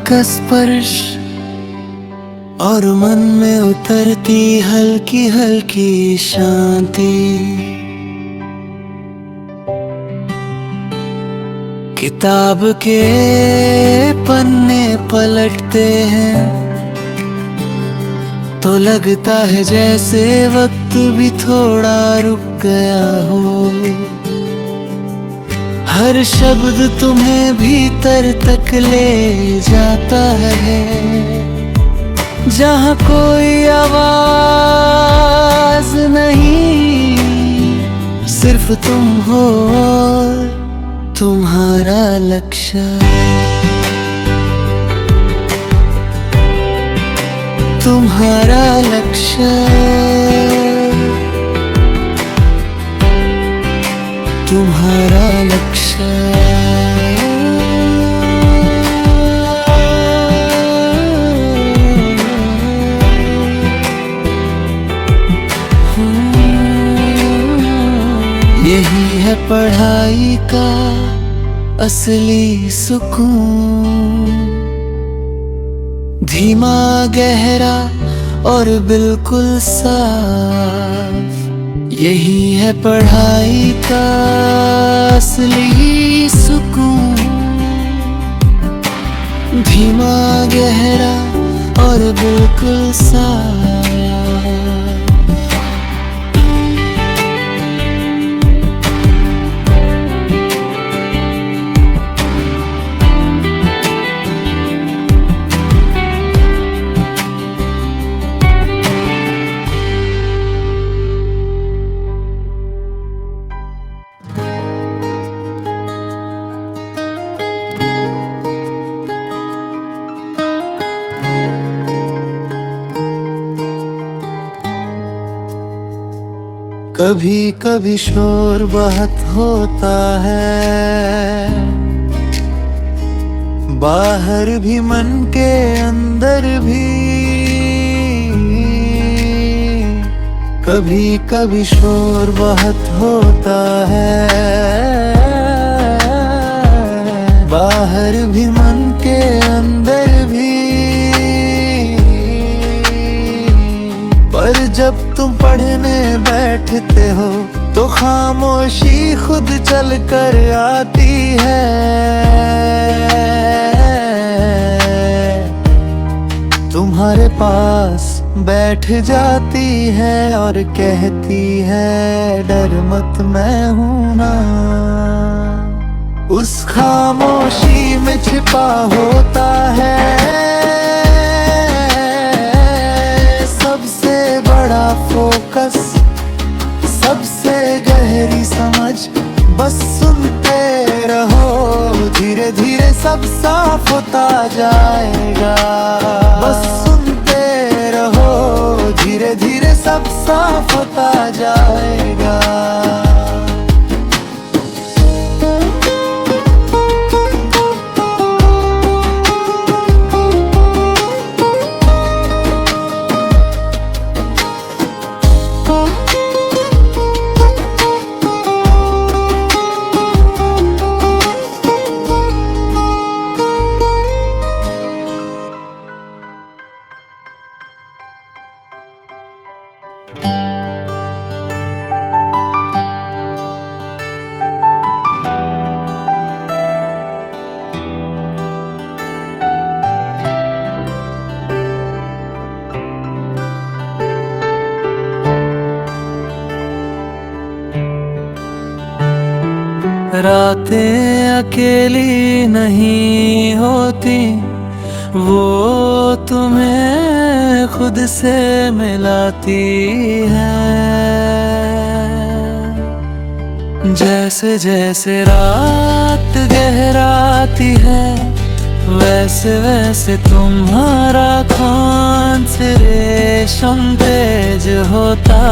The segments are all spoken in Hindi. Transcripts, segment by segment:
का स्पर्श और मन में उतरती हल्की हल्की शांति। किताब के पन्ने पलटते हैं तो लगता है जैसे वक्त भी थोड़ा रुक गया हो। हर शब्द तुम्हें भीतर तक ले जाता है, जहाँ कोई आवाज नहीं, सिर्फ तुम हो और तुम्हारा लक्ष्य। तुम्हारा लक्ष्य, तुम्हारा लक्ष्य। यही है पढ़ाई का असली सुकून, धीमा गहरा और बिल्कुल साफ। यही है पढ़ाई का असली सुकून, धीमा गहरा और बिल्कुल साफ। कभी कभी शोर बहुत होता है, बाहर भी मन के अंदर भी। कभी कभी शोर बहुत होता है, बाहर भी मन के अंदर भी। पर जब तुम पढ़ने बैठते हो तो खामोशी खुद चल कर आती है। तुम्हारे पास बैठ जाती है और कहती है, डर मत मैं हूं ना। उस खामोशी में छिपा होता है बड़ा फोकस, सबसे गहरी समझ। बस सुनते रहो, धीरे धीरे सब साफ होता जाएगा। बस सुनते रहो, धीरे धीरे सब साफ होता जाएगा। रातें अकेली नहीं होती, वो तुम्हें खुद से मिलाती है। जैसे जैसे रात गहराती है, वैसे वैसे तुम्हारा खान से रेशम तेज होता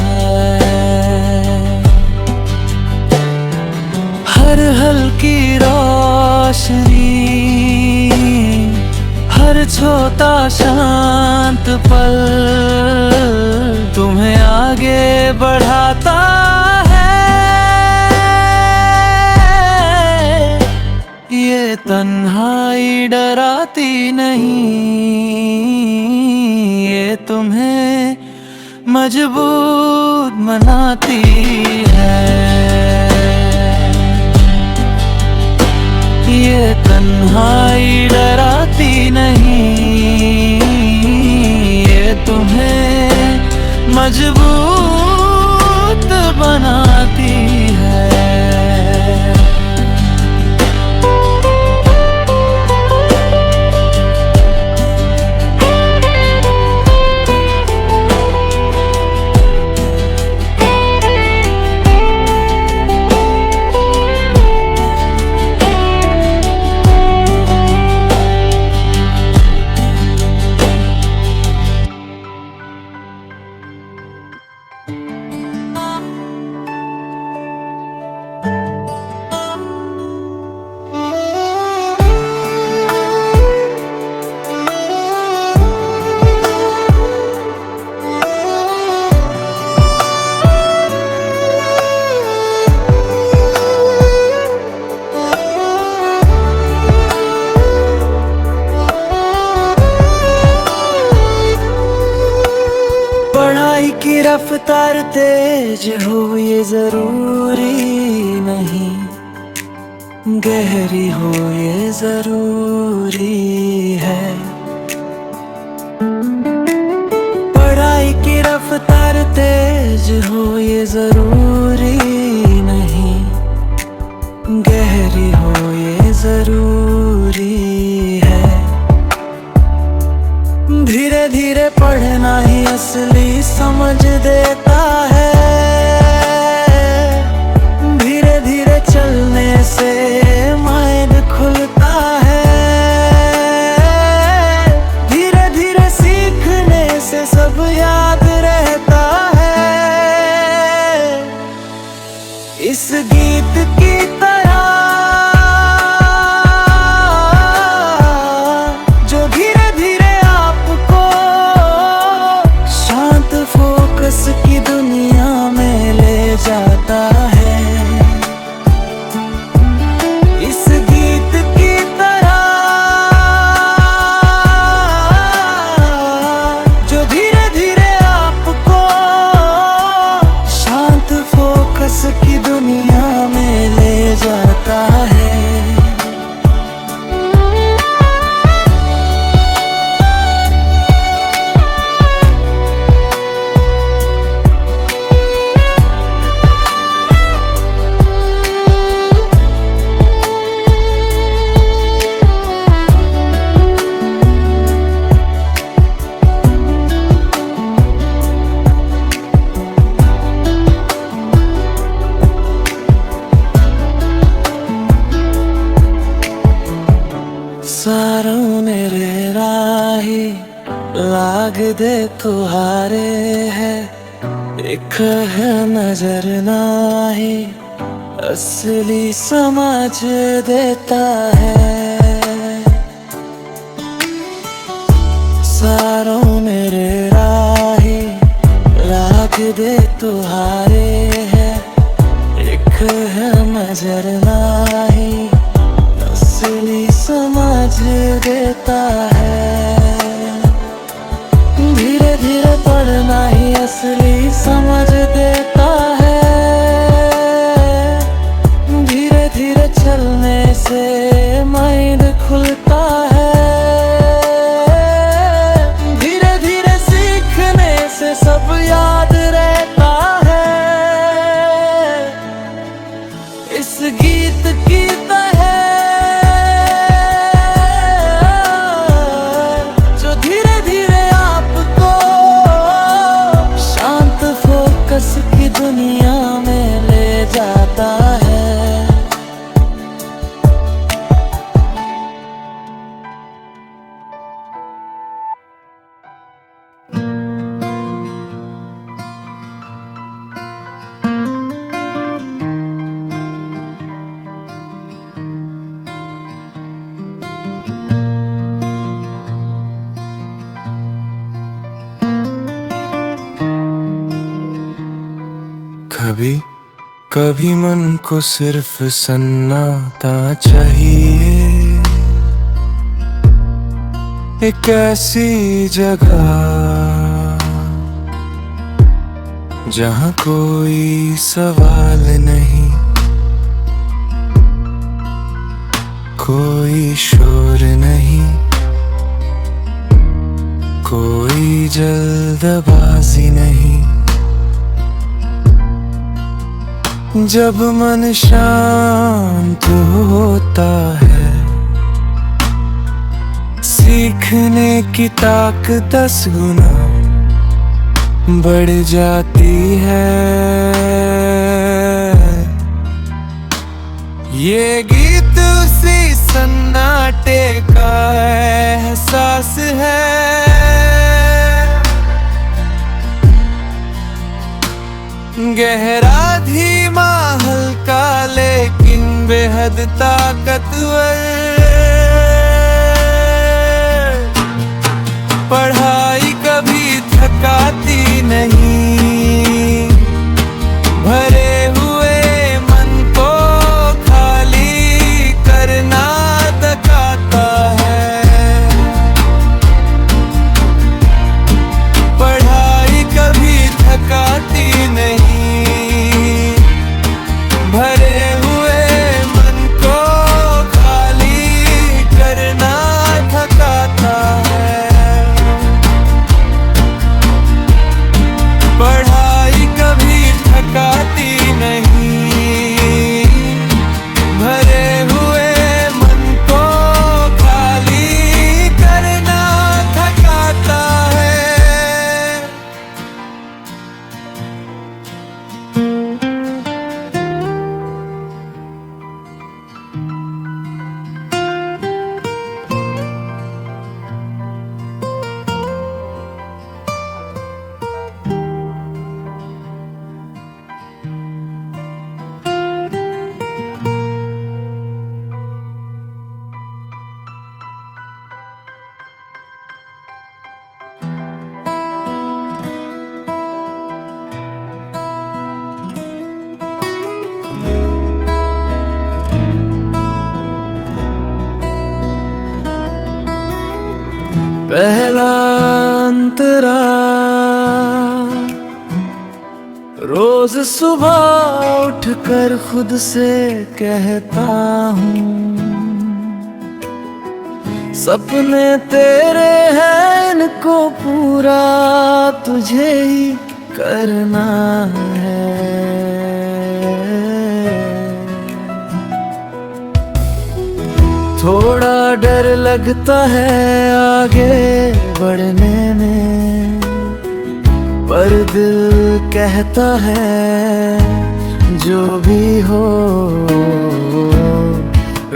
है। हर हल्की रोशनी, हर छोटा शांत पल तुम्हें आगे बढ़ाता है। ये तन्हाई डराती नहीं, ये तुम्हें मजबूत बनाती है। ये तन्हाई डराती नहीं, ये तुम्हें मजबूत बनाती है। पढ़ाई की रफ्तार तेज हो ये जरूरी नहीं, गहरी हो ये जरूरी है। पढ़ाई की रफ्तार तेज हो ये जरूरी नहीं, गहरी हो ये जरूरी है। धीरे धीरे पढ़ना ही असली समझ देता है, धीरे धीरे चलने से माइंड खुलता है, धीरे धीरे सीखने से सब याद रहता है। इस गीत की तरह जो धीरे धीरे आपको शांत फोकस की दुनिया में ले जाता है। इस गीत की तरह जो धीरे धीरे आपको शांत फोकस की दुनिया में ले जाता है। सारों मेरे राही लाग दे तुहारे है, एक है नजर नाही असली समझ देता है। सारों मेरे राही लाग दे तुहारे है, एक है नजर नाही असली समझ देता है। धीरे धीरे पढ़ना ही असली समझ देता है, धीरे धीरे चलने से माइंड खुलता है, धीरे धीरे सीखने से सब याद रहता है। इस गीत की तरह जो धीरे धीरे आपको शांत फोकस की दुनिया में ले जाता है। कभी कभी मन को सिर्फ सन्नाटा चाहिए, एक ऐसी जगह जहाँ कोई सवाल नहीं, कोई शोर नहीं, कोई जल्दबाजी नहीं। जब मन शांत होता है, सीखने की ताकत 10 गुना बढ़ जाती है। ये गीत उसी सन्नाटे का एहसास है, गहरा धीमा हल्का लेकिन बेहद ताकतवर। पढ़ाई कभी थकाती नहीं, भरे हुए मन को खाली करना थकाता है। पढ़ाई कभी थकाती नहीं, भरे हुए मन को खाली करना थकाता है। पढ़ाई कभी थकाती नहीं, भरे हुए मन को खाली करना थकाता है। पहला अंतरा रोज सुबह उठकर खुद से कहता हूँ, सपने तेरे हैं इनको पूरा तुझे ही करना है। थोड़ा डर लगता है आगे बढ़ने में, पर दिल कहता है जो भी हो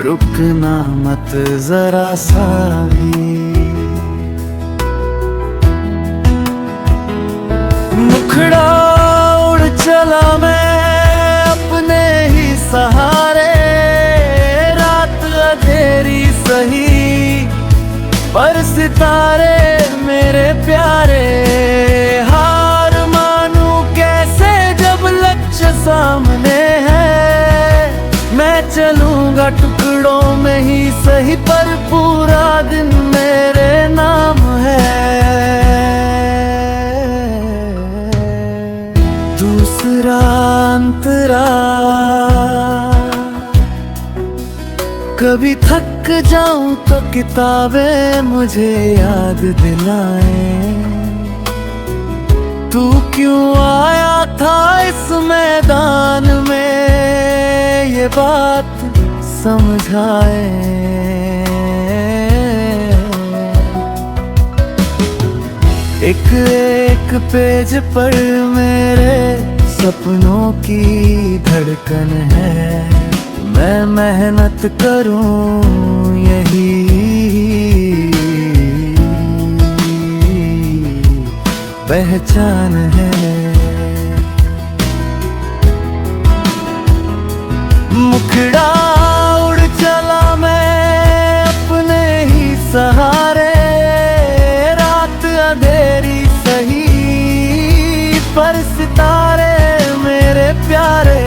रुकना मत जरा सा भी। मुखड़ा उड़ चला मैं अपने ही सहारे, तेरी सही पर सितारे मेरे प्यारे। हार मानूं कैसे जब लक्ष्य सामने है, मैं चलूंगा टुकड़ों में ही सही पर पूरा दिन मेरे नाम है। दूसरा अंतरा कभी थक जाऊं तो किताबें मुझे याद दिलाएं, तू क्यों आया था इस मैदान में ये बात समझाए। एक एक पेज पर मेरे सपनों की धड़कन है, मैं मेहनत करूं यही पहचान है। मुखड़ा उड़ चला मैं अपने ही सहारे, रात अंधेरी सही पर सितारे मेरे प्यारे।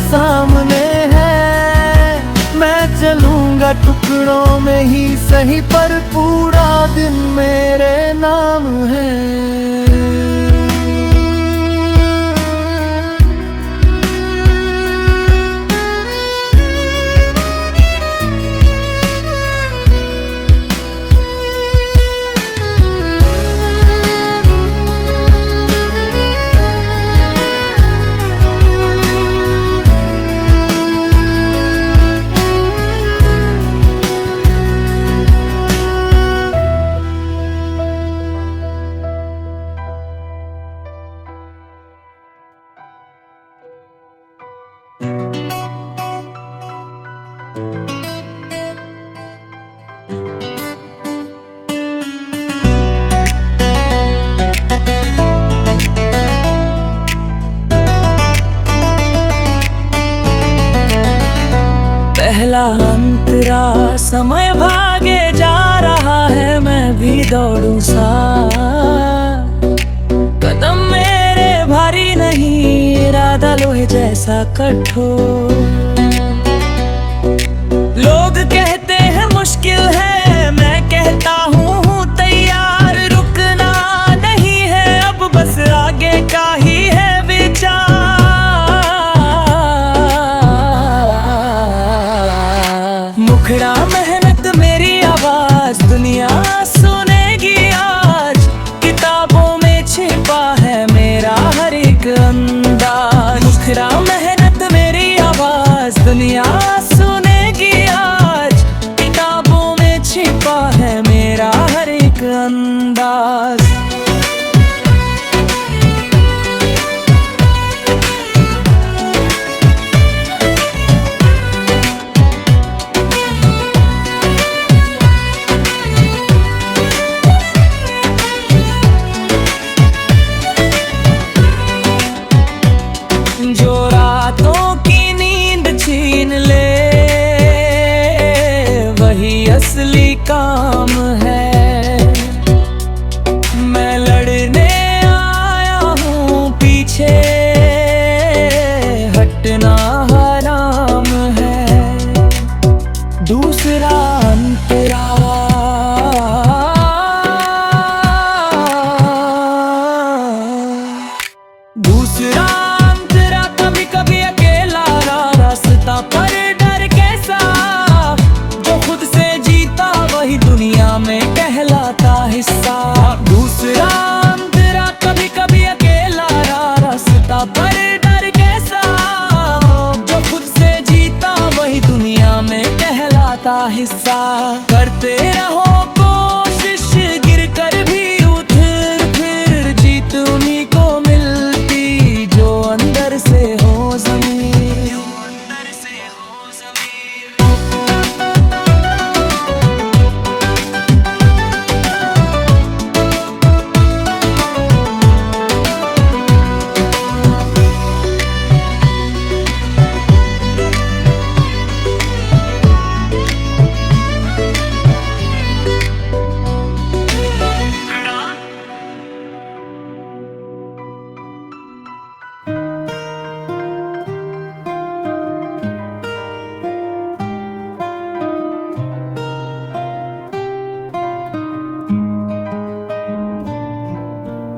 सामने है मैं चल जाऊंगा टुकड़ों में ही सही, पर पूरा दिन मेरे नाम है। पहला अंतरा समय भागे जा रहा है, मैं भी दौड़ूं सा। कदम मेरे भारी नहीं, इरादा लोहे जैसा कठोर। लोग कहते हैं मुश्किल है, मैं कहता हूँ तैयार। रुकना नहीं है अब, बस आगे का ही है विचार। मुखड़ा मेहनत मेरी आवाज दुनिया सुनेगी आज। किताबों में छिपा है मेरा हर एक अंदाज। मुखड़ा मेहनत मेरी आवाज दुनिया सुनेगी आज। किताबों में छिपा है मेरा हर एक अंदाज। जो रातों की नींद छीन ले, वही असली काम है। मैं लड़ने आया हूँ, पीछे हटना हराम है। दूसरा अंतरा कभी कभी अकेला रास्ता पर डर कैसा। जो खुद से जीता वही दुनिया में कहलाता हिस्सा। दूसरा अंतरा कभी कभी अकेला रास्ता पर डर कैसा। जो खुद से जीता वही दुनिया में कहलाता हिस्सा। करते रहो कोशिश, गिर कर भी उठ फिर जीत उन्हीं को मिलती जो अंदर से हो ज़मीर।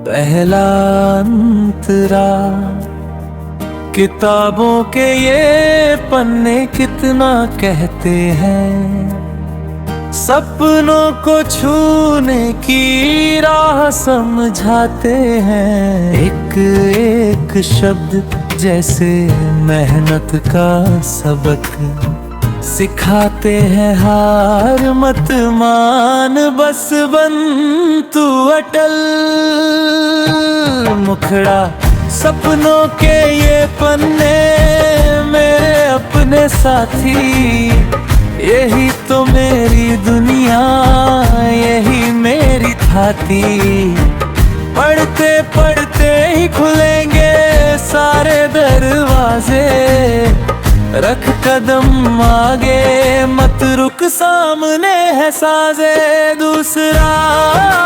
पहला अंतरा, किताबों के ये पन्ने कितना कहते हैं। सपनों को छूने की राह समझाते हैं। एक एक शब्द जैसे मेहनत का सबक सिखाते हैं। हार मत मान, बस बन तू अटल। मुखड़ा सपनों के ये पन्ने मेरे अपने साथी। यही तो मेरी दुनिया, यही मेरी थाती। पढ़ते पढ़ते ही खुलेंगे सारे दरवाजे। रख कदम आगे, मत रुक, सामने है साजे। दूसरा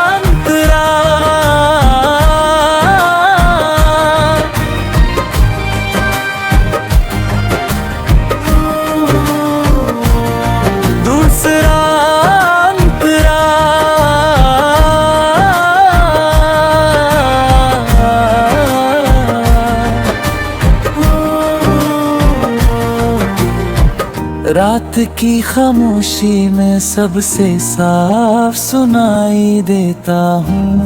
अंतरा, रात की खामोशी में सबसे साफ सुनाई देता हूँ।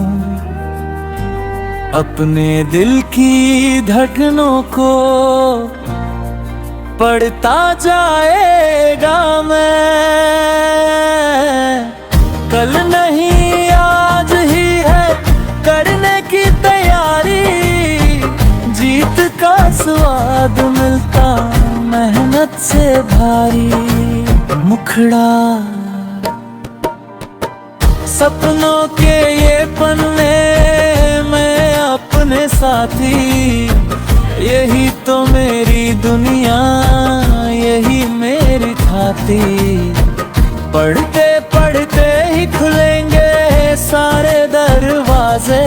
अपने दिल की धड़कनों को पढ़ता जाएगा मैं। कल नहीं आज ही है करने की तैयारी, जीत का स्वाद मिलता मेहनत से भारी। मुखड़ा सपनों के ये पन्ने में अपने साथी, यही तो मेरी दुनिया, यही मेरी थाती। पढ़ते पढ़ते ही खुलेंगे सारे दरवाजे,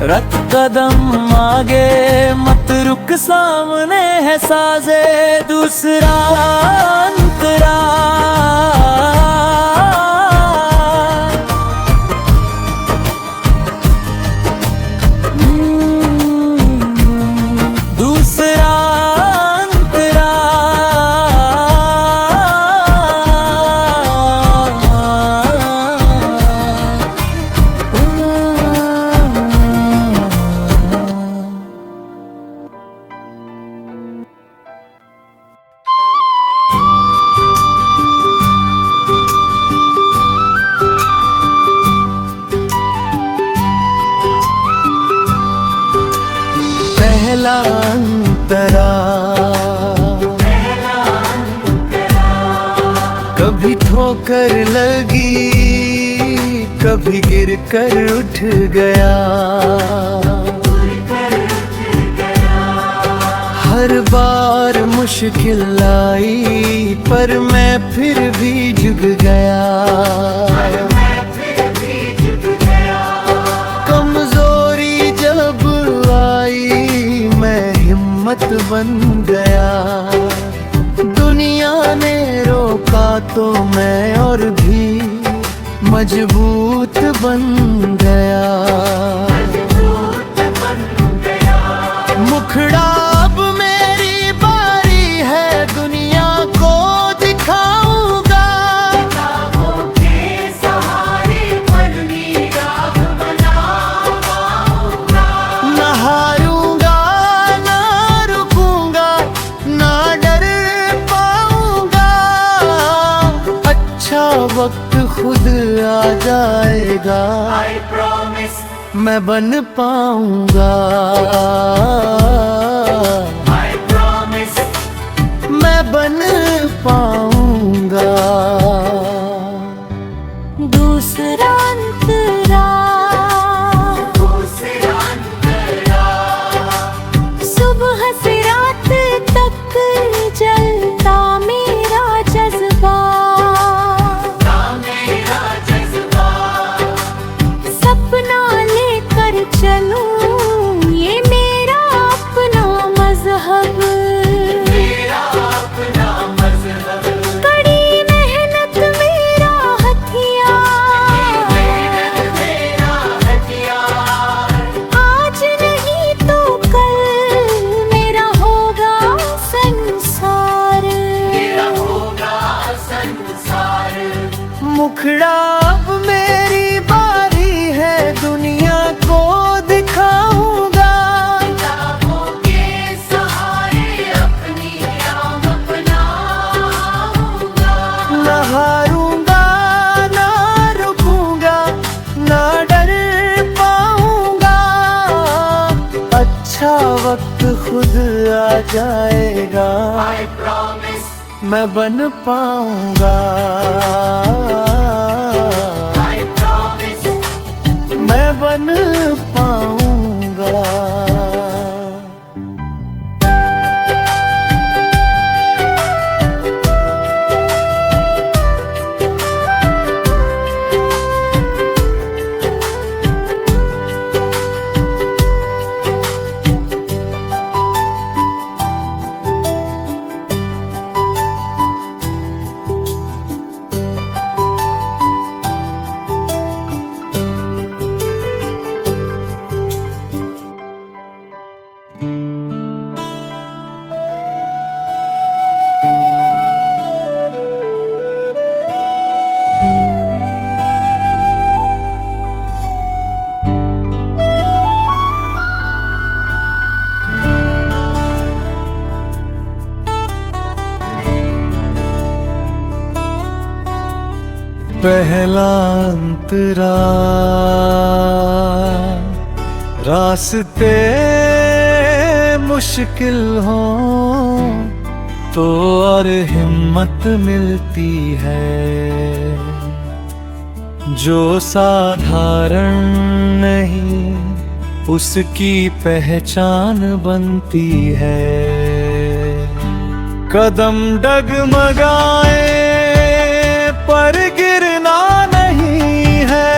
रख कदम आगे मत रुक, सामने है साजे दूसरा अंतरा। दूसरा अंतरा। पहला अंतरा, कभी ठोकर लगी, कभी गिर कर उठ गया। हर बार मुश्किल आई पर मैं फिर भी झुक गया। कमजोरी जब आई मैं हिम्मत बन गया। दुनिया ने रोका तो मैं और भी मजबूत बन गया। मुखड़ा अब मेरी बारी है, दुनिया को दिखाऊंगा। ना हारूंगा ना रुकूंगा, ना डर पाऊंगा। अच्छा वक्त खुद आ जाएगा, मैं बन पाऊंगा। मैं बन पाऊंगा। दूसरा अंतरा, सुबह से रात तक जलता मेरा जज्बा। सपना लेकर चलूं ये मेरा अपना मजहब। कड़ी मेहनत मेरा हथियार, आज नहीं तो कल मेरा होगा संसार। मुखड़ा अब मेरी बारी है, दुनिया को दिखाऊंगा। ना हारूंगा ना रुकूंगा, ना डर पाऊंगा। अच्छा वक्त खुद आ जाएगा, मैं बन पाऊंगा। मैं बन पाऊंगा। पहला अंतरा रास्ते मुश्किल हो तो और हिम्मत मिलती है, जो साधारण नहीं उसकी पहचान बनती है। कदम डगमगाए पर गिरना नहीं है,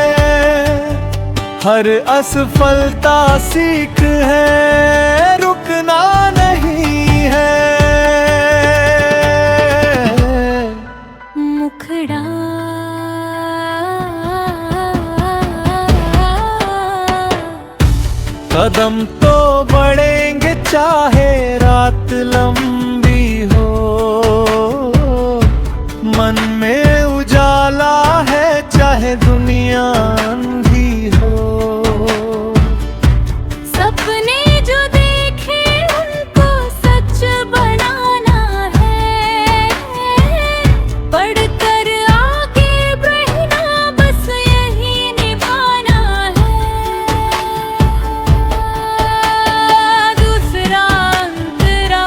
हर असफलता सीख है, रुकना नहीं है। मुखड़ा कदम तो बढ़ेंगे चाहे रात लंबी हो, मन में उजाला है चाहे दुनिया अंधी हो। सपने जो देखे उनको सच बनाना है, पढ़कर आगे बढ़ना बस यही निभाना है। दूसरा अंतरा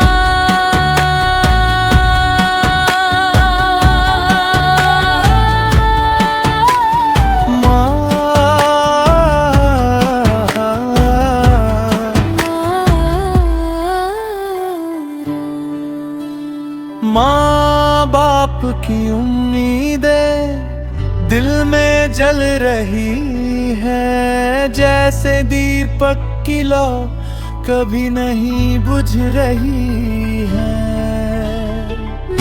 माँ बाप की उम्मीदें दिल में जल रही है, जैसे दीपक की लौ कभी नहीं बुझ रही है।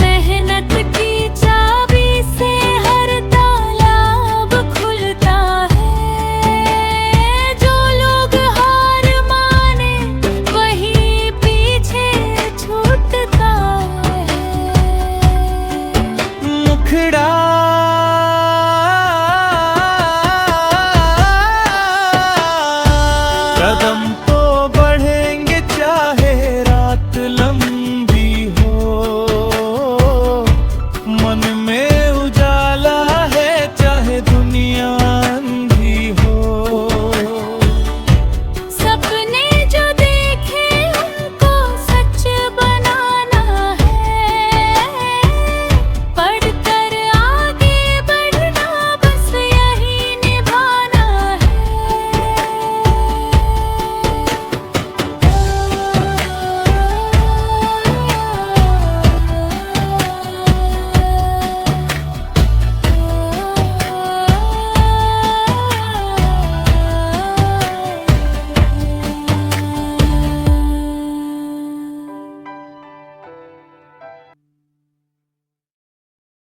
मेहनत की चाबी से हर ताला अब खुलता है, जो लोग हार माने वही पीछे छूटता है। मुखड़ा